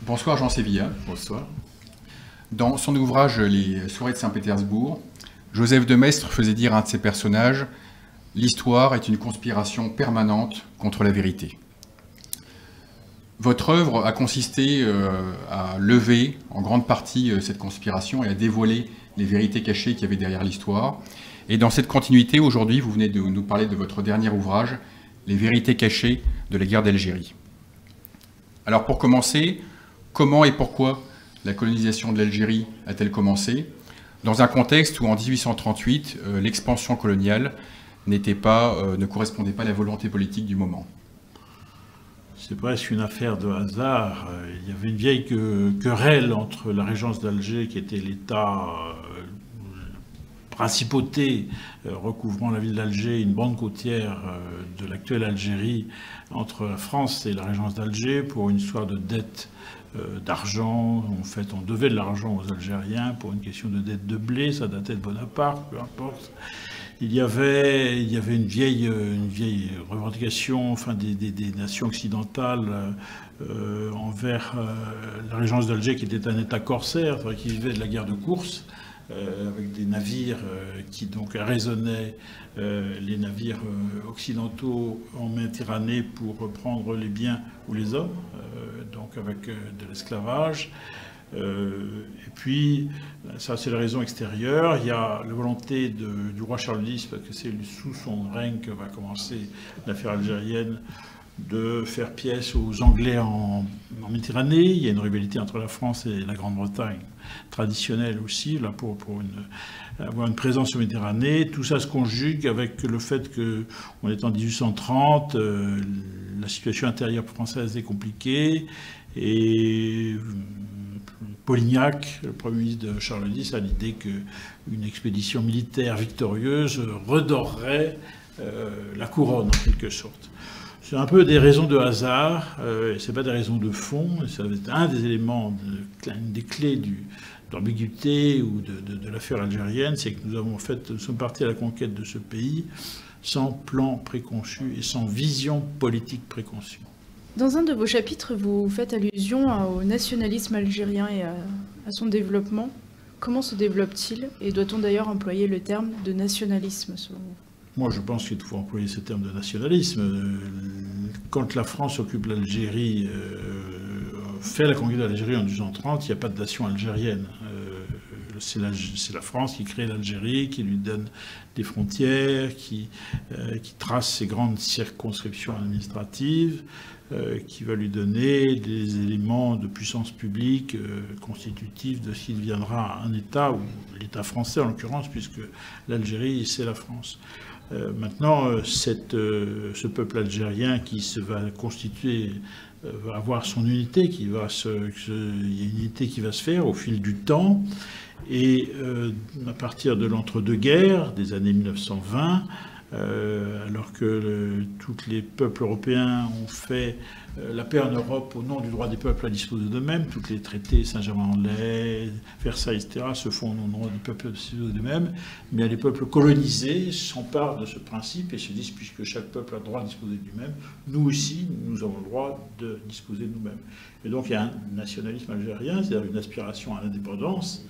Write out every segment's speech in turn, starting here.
Bonsoir Jean Sévilla. Bonsoir. Dans son ouvrage Les soirées de Saint-Pétersbourg, Joseph de Maistre faisait dire à un de ses personnages « L'histoire est une conspiration permanente contre la vérité ». Votre œuvre a consisté à lever en grande partie cette conspiration et à dévoiler les vérités cachées qu'il y avait derrière l'histoire. Et dans cette continuité, aujourd'hui, vous venez de nous parler de votre dernier ouvrage, Les vérités cachées de la guerre d'Algérie. Alors pour commencer, comment et pourquoi la colonisation de l'Algérie a-t-elle commencé, dans un contexte où en 1838, l'expansion coloniale ne correspondait pas à la volonté politique du moment? C'est presque une affaire de hasard. Il y avait une vieille querelle entre la régence d'Alger, qui était l'État, principauté recouvrant la ville d'Alger, une bande côtière de l'actuelle Algérie, entre la France et la régence d'Alger, pour une histoire de dette d'argent. En fait, on devait de l'argent aux Algériens pour une question de dette de blé, ça datait de Bonaparte, peu importe. Il y avait une vieille revendication, enfin, des nations occidentales envers la régence d'Alger, qui était un État corsaire, qui vivait de la guerre de course, avec des navires qui donc arraisonnaient les navires occidentaux en Méditerranée pour prendre les biens ou les hommes, donc avec de l'esclavage. Et puis, ça c'est la raison extérieure. Il y a la volonté du roi Charles X, parce que c'est sous son règne que va commencer l'affaire algérienne, de faire pièce aux Anglais en Méditerranée. Il y a une rivalité entre la France et la Grande-Bretagne, traditionnelle aussi, là pour avoir une présence en Méditerranée. Tout ça se conjugue avec le fait qu'on est en 1830, la situation intérieure française est compliquée, et Polignac, le Premier ministre de Charles X, a l'idée qu'une expédition militaire victorieuse redorerait la couronne, en quelque sorte. C'est un peu des raisons de hasard, et ce n'est pas des raisons de fond. C'est un des éléments, une des clés d'ambiguïté ou de l'affaire algérienne, c'est que nous sommes partis à la conquête de ce pays sans plan préconçu et sans vision politique préconçue. Dans un de vos chapitres, vous faites allusion au nationalisme algérien et à son développement. Comment se développe-t-il? Et doit-on d'ailleurs employer le terme de nationalisme, selon vous? Moi, je pense qu'il faut employer ce terme de nationalisme. Quand la France occupe l'Algérie, fait la conquête de l'Algérie en 1830, il n'y a pas de nation algérienne. C'est la France qui crée l'Algérie, qui lui donne des frontières, qui trace ses grandes circonscriptions administratives, qui va lui donner des éléments de puissance publique constitutifs de ce qui deviendra un État, ou l'État français en l'occurrence, puisque l'Algérie, c'est la France. Maintenant, ce peuple algérien qui va constituer, va avoir son unité, il y a une unité qui va se faire au fil du temps, et à partir de l'entre-deux-guerres, des années 1920, alors que tous les peuples européens ont fait la paix en Europe au nom du droit des peuples à disposer d'eux-mêmes, tous les traités Saint-Germain-en-Laye, Versailles, etc., se font au nom des peuples à disposer d'eux-mêmes, mais les peuples colonisés s'emparent de ce principe et se disent, puisque chaque peuple a le droit de disposer de lui-même, nous aussi, nous avons le droit de disposer de nous-mêmes. Et donc il y a un nationalisme algérien, c'est-à-dire une aspiration à l'indépendance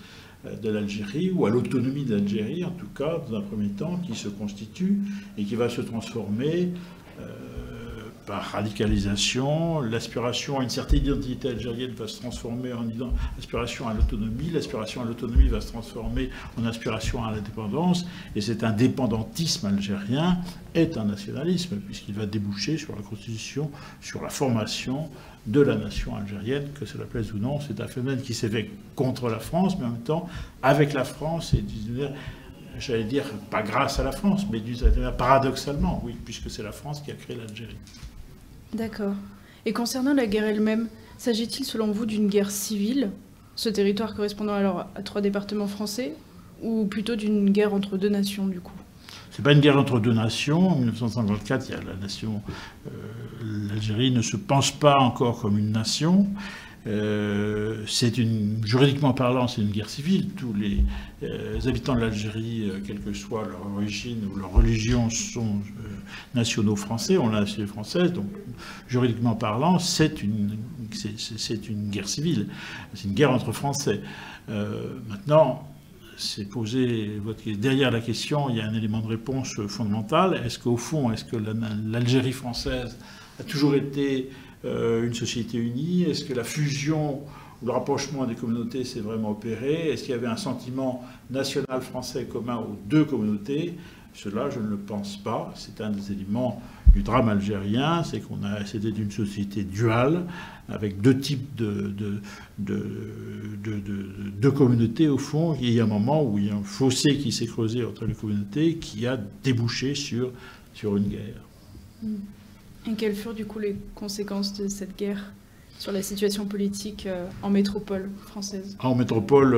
de l'Algérie, ou à l'autonomie de l'Algérie, en tout cas, dans un premier temps, qui se constitue et qui va se transformer par radicalisation. L'aspiration à une certaine identité algérienne va se transformer en aspiration à l'autonomie. L'aspiration à l'autonomie va se transformer en aspiration à l'indépendance. Et cet indépendantisme algérien est un nationalisme, puisqu'il va déboucher sur la constitution, sur la formation de la nation algérienne, que cela plaise ou non. C'est un phénomène qui s'est fait contre la France, mais en même temps avec la France, et j'allais dire, pas grâce à la France, mais d'une certaine manière, paradoxalement, oui, puisque c'est la France qui a créé l'Algérie. D'accord. Et concernant la guerre elle-même, s'agit-il selon vous d'une guerre civile, ce territoire correspondant alors à 3 départements français, ou plutôt d'une guerre entre 2 nations, du coup? C'est pas une guerre entre 2 nations. En 1954, il y a la nation... l'Algérie ne se pense pas encore comme une nation. Juridiquement parlant, c'est une guerre civile. Tous les habitants de l'Algérie, quelle que soit leur origine ou leur religion, sont nationaux français, ont la nationalité française. Donc, juridiquement parlant, c'est une guerre civile. C'est une guerre entre Français. Maintenant, c'est posé, derrière la question, il y a un élément de réponse fondamental. Est-ce qu'au fond, est-ce que l'Algérie française a toujours été une société unie? Est-ce que la fusion ou le rapprochement des communautés s'est vraiment opéré? Est-ce qu'il y avait un sentiment national français commun aux deux communautés? Cela, je ne le pense pas. C'est un des éléments du drame algérien, c'est c'était une société duale, avec deux types de communautés, au fond. Il y a un moment où il y a un fossé qui s'est creusé entre les communautés qui a débouché sur une guerre. Et quelles furent du coup les conséquences de cette guerre sur la situation politique en métropole française? En métropole,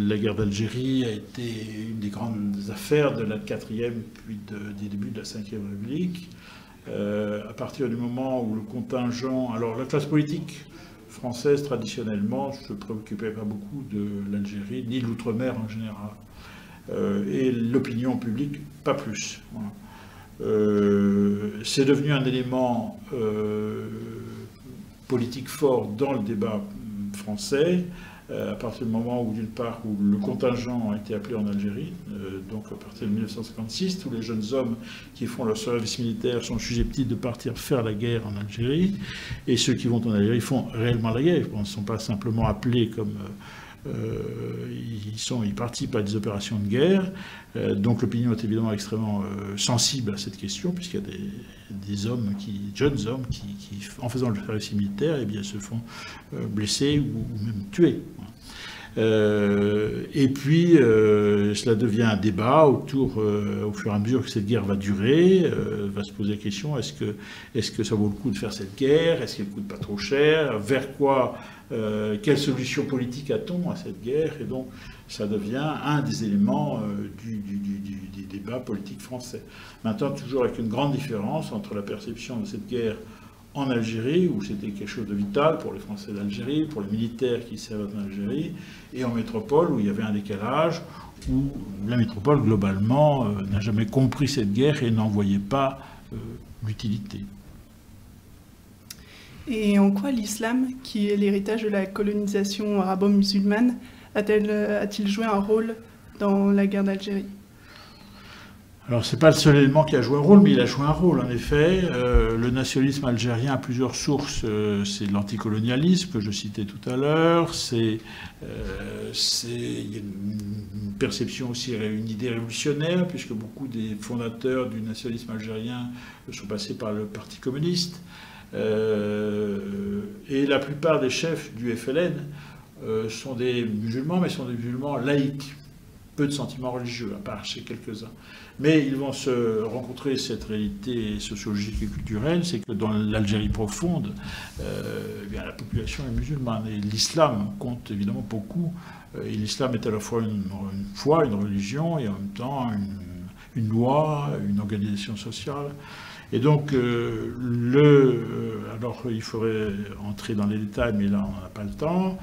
la guerre d'Algérie a été une des grandes affaires de la 4e puis des débuts de la 5e République. À partir du moment où le contingent... Alors la classe politique française, traditionnellement, ne se préoccupait pas beaucoup de l'Algérie, ni de l'outre-mer en général. Et l'opinion publique, pas plus. Voilà. C'est devenu un élément politique fort dans le débat français, à partir du moment où, d'une part, où le contingent a été appelé en Algérie, donc à partir de 1956, tous les jeunes hommes qui font leur service militaire sont susceptibles de partir faire la guerre en Algérie, et ceux qui vont en Algérie font réellement la guerre, ils ne sont pas simplement appelés comme... ils participent à des opérations de guerre, donc l'opinion est évidemment extrêmement sensible à cette question, puisqu'il y a des jeunes hommes qui, en faisant le service militaire, eh bien, se font blesser ou même tuer. Et puis, cela devient un débat autour, au fur et à mesure que cette guerre va durer, va se poser la question, est-ce que ça vaut le coup de faire cette guerre? Est-ce qu'elle ne coûte pas trop cher? Vers quoi? Quelle solution politique a-t-on à cette guerre? Et donc, ça devient un des éléments du débat politique français. Maintenant, toujours avec une grande différence entre la perception de cette guerre en Algérie, où c'était quelque chose de vital pour les Français d'Algérie, pour les militaires qui servaient en Algérie, et en métropole, où il y avait un décalage, où la métropole, globalement, n'a jamais compris cette guerre et n'en voyait pas l'utilité. Et en quoi l'islam, qui est l'héritage de la colonisation arabo-musulmane, a-t-il joué un rôle dans la guerre d'Algérie? Alors, ce n'est pas le seul élément qui a joué un rôle, mais il a joué un rôle, en effet. Le nationalisme algérien a plusieurs sources. C'est l'anticolonialisme, que je citais tout à l'heure. Il y a une perception aussi, une idée révolutionnaire, puisque beaucoup des fondateurs du nationalisme algérien sont passés par le Parti communiste. Et la plupart des chefs du FLN sont des musulmans, mais sont des musulmans laïcs. Peu de sentiments religieux, à part chez quelques-uns. Mais ils vont se rencontrer cette réalité sociologique et culturelle, c'est que dans l'Algérie profonde, bien, la population est musulmane. Et l'islam compte évidemment beaucoup. Et l'islam est à la fois une foi, une religion, et en même temps une loi, une organisation sociale. Et donc, alors il faudrait entrer dans les détails, mais là on n'a pas le temps.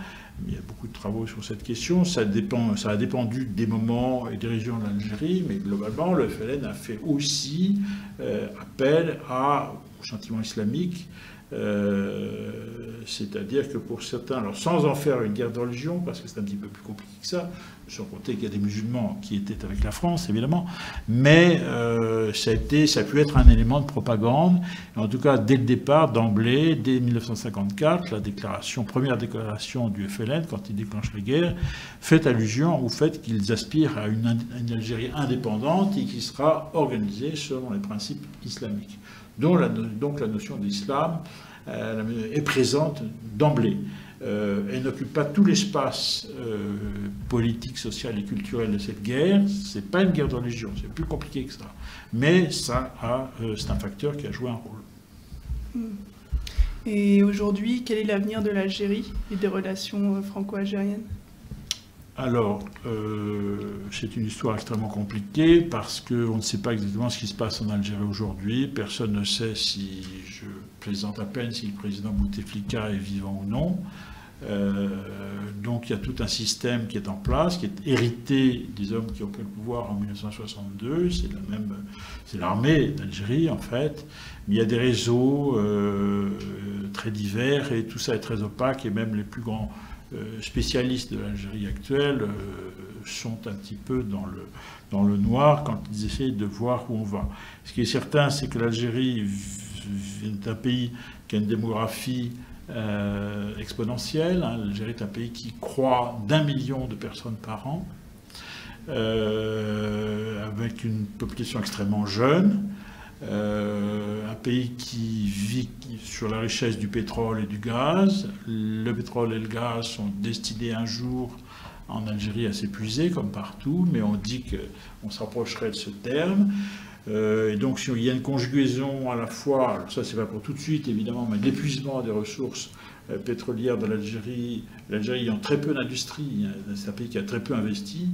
Il y a beaucoup de travaux sur cette question. Ça a dépendu des moments et des régions de l'Algérie, mais globalement, le FLN a fait aussi appel au sentiment islamique. C'est-à-dire que pour certains, alors sans en faire une guerre de religion, parce que c'est un petit peu plus compliqué que ça, sans compter qu'il y a des musulmans qui étaient avec la France, évidemment, mais ça a pu être un élément de propagande. En tout cas, dès le départ, d'emblée, dès 1954, première déclaration du FLN, quand il déclenche la guerre, fait allusion au fait qu'ils aspirent à une Algérie indépendante et qui sera organisée selon les principes islamiques. Donc la notion d'islam est présente d'emblée. Elle n'occupe pas tout l'espace politique, social et culturel de cette guerre. Ce n'est pas une guerre de religion, c'est plus compliqué que ça. Mais c'est un facteur qui a joué un rôle. Et aujourd'hui, quel est l'avenir de l'Algérie et des relations franco-algériennes? Alors, c'est une histoire extrêmement compliquée parce qu'on ne sait pas exactement ce qui se passe en Algérie aujourd'hui. Personne ne sait, si je plaisante à peine, si le président Bouteflika est vivant ou non. Donc il y a tout un système qui est en place, qui est hérité des hommes qui ont pris le pouvoir en 1962, c'est l'armée d'Algérie en fait, mais il y a des réseaux très divers et tout ça est très opaque et même les plus grands spécialistes de l'Algérie actuelle sont un petit peu dans le noir quand ils essayent de voir où on va. Ce qui est certain, c'est que l'Algérie est un pays qui a une démographie exponentielle. L'Algérie est un pays qui croît d'1 million de personnes par an, avec une population extrêmement jeune, un pays qui vit sur la richesse du pétrole et du gaz. Le pétrole et le gaz sont destinés un jour en Algérie à s'épuiser, comme partout, mais on dit qu'on s'approcherait de ce terme. Et donc, il y a une conjugaison à la fois, alors ça c'est pas pour tout de suite évidemment, mais l'épuisement des ressources pétrolières de l'Algérie, l'Algérie ayant très peu d'industrie, c'est un pays qui a très peu investi,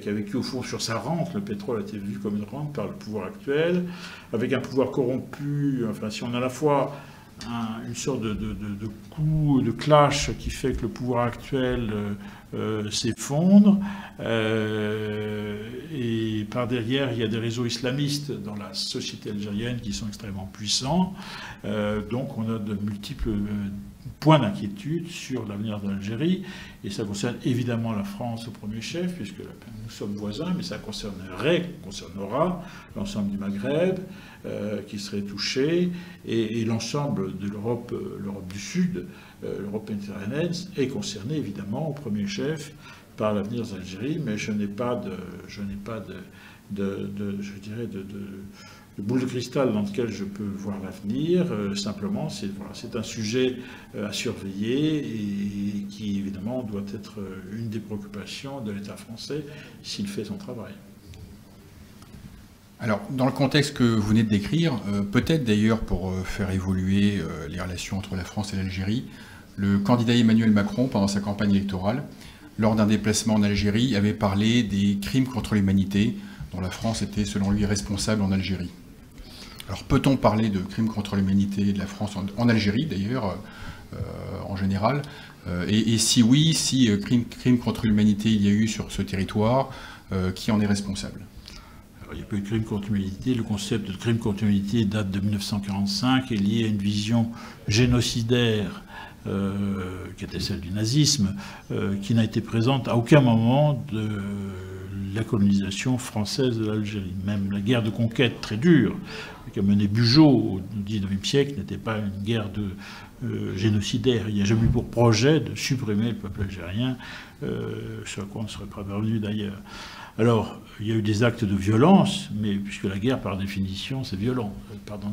qui a vécu au fond sur sa rente, le pétrole a été vu comme une rente par le pouvoir actuel, avec un pouvoir corrompu, enfin si on a à la fois une sorte de coup, de clash qui fait que le pouvoir actuel s'effondre, et par derrière il y a des réseaux islamistes dans la société algérienne qui sont extrêmement puissants, donc on a de multiples points d'inquiétude sur l'avenir de l'Algérie, et ça concerne évidemment la France au premier chef, puisque nous sommes voisins, mais ça concernera l'ensemble du Maghreb qui serait touché, et l'ensemble de l'Europe du Sud, l'Europe méditerranéenne, est concernée évidemment au premier chef par l'avenir de l'Algérie, mais je n'ai pas de boule de cristal dans lequel je peux voir l'avenir. Simplement, c'est un sujet à surveiller et qui, évidemment, doit être une des préoccupations de l'État français s'il fait son travail. Alors, dans le contexte que vous venez de décrire, peut-être d'ailleurs pour faire évoluer les relations entre la France et l'Algérie, le candidat Emmanuel Macron, pendant sa campagne électorale, lors d'un déplacement en Algérie, avait parlé des crimes contre l'humanité dont la France était, selon lui, responsable en Algérie. Alors, peut-on parler de crimes contre l'humanité de la France en Algérie, d'ailleurs, en général, et si oui, si crimes contre l'humanité il y a eu sur ce territoire, qui en est responsable? Il n'y a pas eu de crime contre l'humanité. Le concept de crime contre l'humanité date de 1945 et est lié à une vision génocidaire qui était celle du nazisme, qui n'a été présente à aucun moment de la colonisation française de l'Algérie. Même la guerre de conquête très dure qu'a menée Bugeaud au XIXe siècle n'était pas une guerre génocidaire. Il n'y a jamais eu pour projet de supprimer le peuple algérien, ce à quoi on ne serait pas parvenu d'ailleurs. Alors, il y a eu des actes de violence, mais puisque la guerre, par définition, c'est violent. Pardon,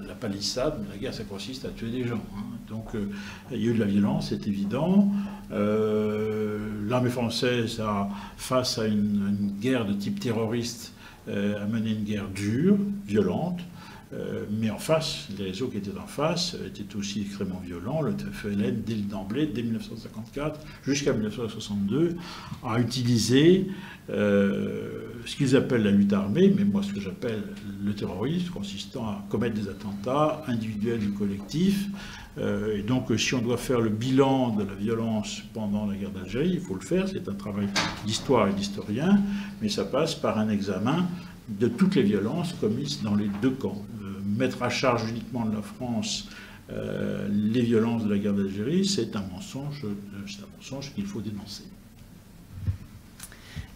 la palissade, mais la guerre, ça consiste à tuer des gens. Donc, il y a eu de la violence, c'est évident. L'armée française, face à une guerre de type terroriste, a mené une guerre dure, violente. Mais en face, les réseaux qui étaient en face étaient aussi extrêmement violents. Le FLN, d'emblée, dès 1954 jusqu'à 1962, a utilisé ce qu'ils appellent la lutte armée, mais moi ce que j'appelle le terrorisme, consistant à commettre des attentats individuels ou collectifs. Et donc si on doit faire le bilan de la violence pendant la guerre d'Algérie, il faut le faire, c'est un travail d'histoire et d'historien, mais ça passe par un examen de toutes les violences commises dans les deux camps. Mettre à charge uniquement de la France les violences de la guerre d'Algérie, c'est un mensonge qu'il faut dénoncer.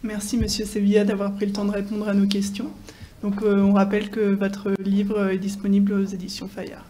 Merci Monsieur Sevilla d'avoir pris le temps de répondre à nos questions. Donc on rappelle que votre livre est disponible aux éditions Fayard.